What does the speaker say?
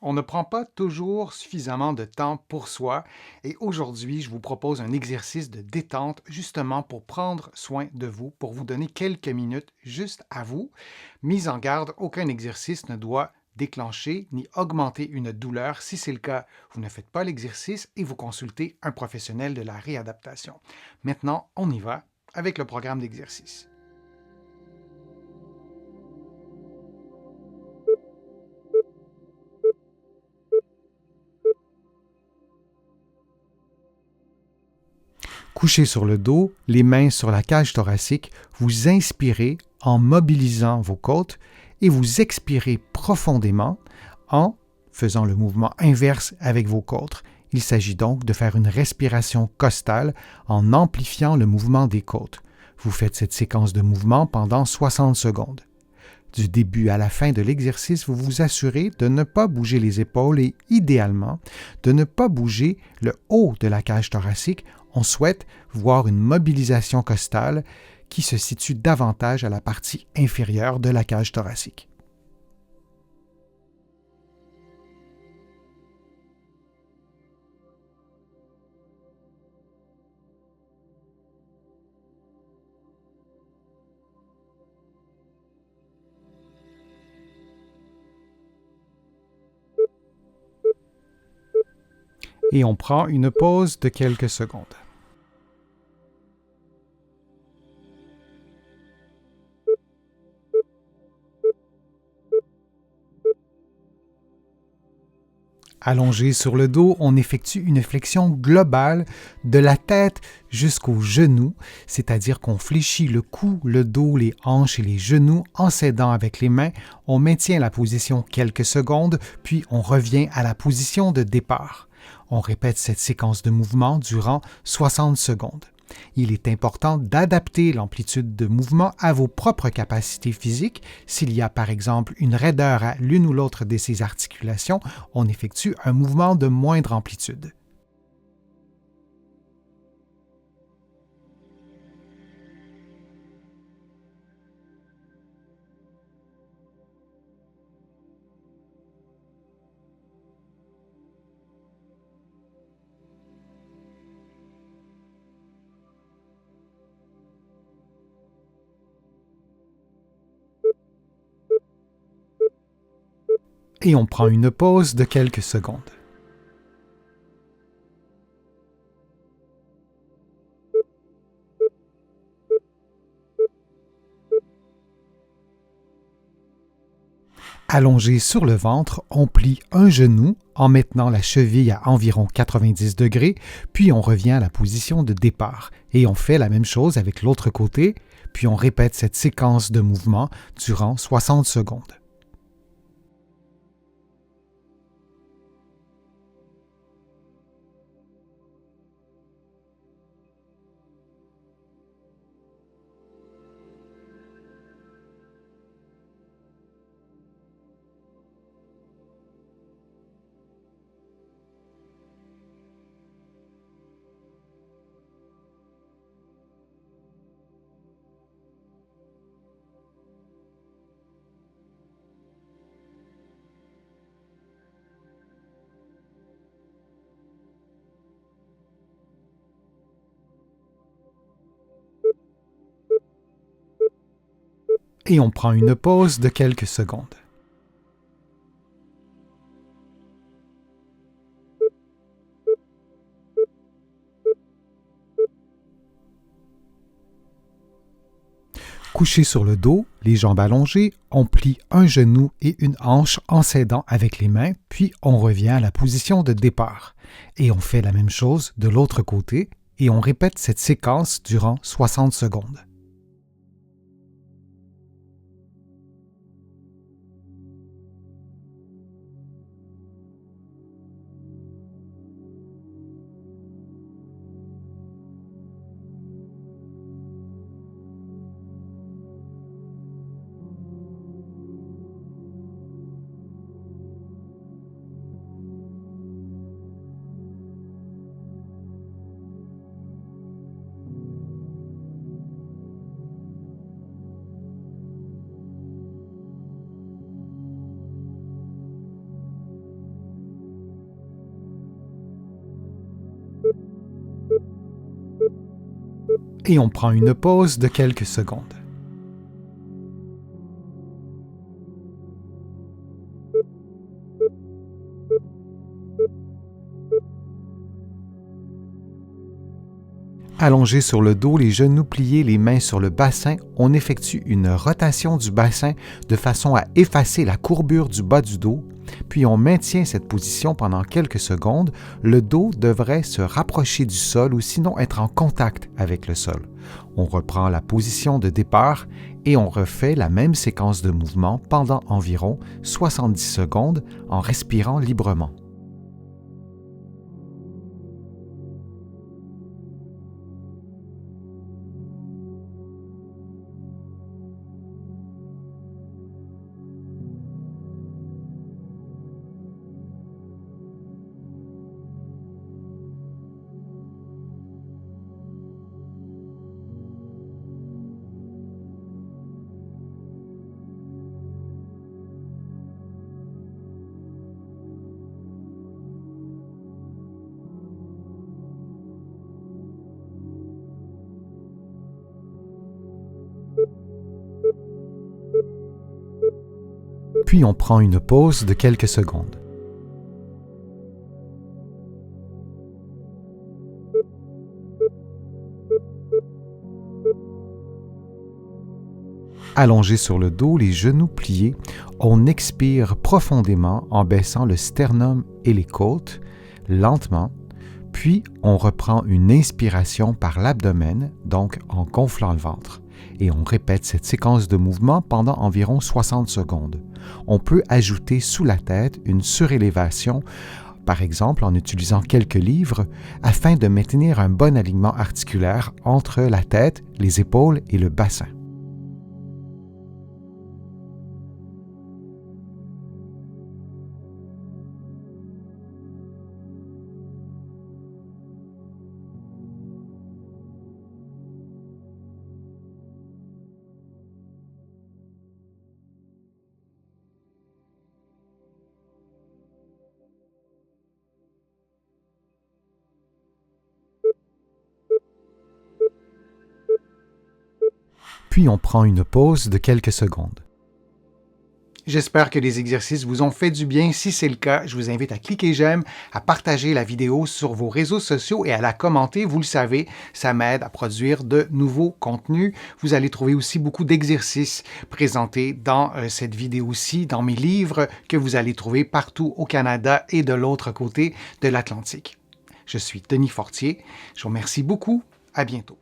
On ne prend pas toujours suffisamment de temps pour soi et aujourd'hui, je vous propose un exercice de détente justement pour prendre soin de vous, pour vous donner quelques minutes juste à vous. Mise en garde, aucun exercice ne doit déclencher ni augmenter une douleur. Si c'est le cas, vous ne faites pas l'exercice et vous consultez un professionnel de la réadaptation. Maintenant, on y va avec le programme d'exercice. Couché sur le dos, les mains sur la cage thoracique, vous inspirez en mobilisant vos côtes et vous expirez profondément en faisant le mouvement inverse avec vos côtes. Il s'agit donc de faire une respiration costale en amplifiant le mouvement des côtes. Vous faites cette séquence de mouvement pendant 60 secondes. Du début à la fin de l'exercice, vous vous assurez de ne pas bouger les épaules et, idéalement, de ne pas bouger le haut de la cage thoracique. On souhaite voir une mobilisation costale qui se situe davantage à la partie inférieure de la cage thoracique. Et on prend une pause de quelques secondes. Allongé sur le dos, on effectue une flexion globale de la tête jusqu'aux genoux, c'est-à-dire qu'on fléchit le cou, le dos, les hanches et les genoux en s'aidant avec les mains. On maintient la position quelques secondes, puis on revient à la position de départ. On répète cette séquence de mouvement durant 60 secondes. Il est important d'adapter l'amplitude de mouvement à vos propres capacités physiques. S'il y a par exemple une raideur à l'une ou l'autre de ces articulations, on effectue un mouvement de moindre amplitude. Et on prend une pause de quelques secondes. Allongé sur le ventre, on plie un genou en maintenant la cheville à environ 90 degrés, puis on revient à la position de départ. Et on fait la même chose avec l'autre côté, puis on répète cette séquence de mouvements durant 60 secondes. Et on prend une pause de quelques secondes. Couché sur le dos, les jambes allongées, on plie un genou et une hanche en s'aidant avec les mains, puis on revient à la position de départ. Et on fait la même chose de l'autre côté, et on répète cette séquence durant 60 secondes. Et on prend une pause de quelques secondes. Allongé sur le dos, les genoux pliés, les mains sur le bassin, on effectue une rotation du bassin de façon à effacer la courbure du bas du dos, puis on maintient cette position pendant quelques secondes. Le dos devrait se rapprocher du sol ou sinon être en contact avec le sol. On reprend la position de départ et on refait la même séquence de mouvements pendant environ 70 secondes en respirant librement. Puis on prend une pause de quelques secondes. Allongé sur le dos, les genoux pliés, on expire profondément en baissant le sternum et les côtes, lentement, puis on reprend une inspiration par l'abdomen, donc en gonflant le ventre. Et on répète cette séquence de mouvements pendant environ 60 secondes. On peut ajouter sous la tête une surélévation, par exemple en utilisant quelques livres, afin de maintenir un bon alignement articulaire entre la tête, les épaules et le bassin. Puis on prend une pause de quelques secondes. J'espère que les exercices vous ont fait du bien. Si c'est le cas, je vous invite à cliquer j'aime, à partager la vidéo sur vos réseaux sociaux et à la commenter. Vous le savez, ça m'aide à produire de nouveaux contenus. Vous allez trouver aussi beaucoup d'exercices présentés dans cette vidéo-ci, dans mes livres que vous allez trouver partout au Canada et de l'autre côté de l'Atlantique. Je suis Denis Fortier. Je vous remercie beaucoup. À bientôt.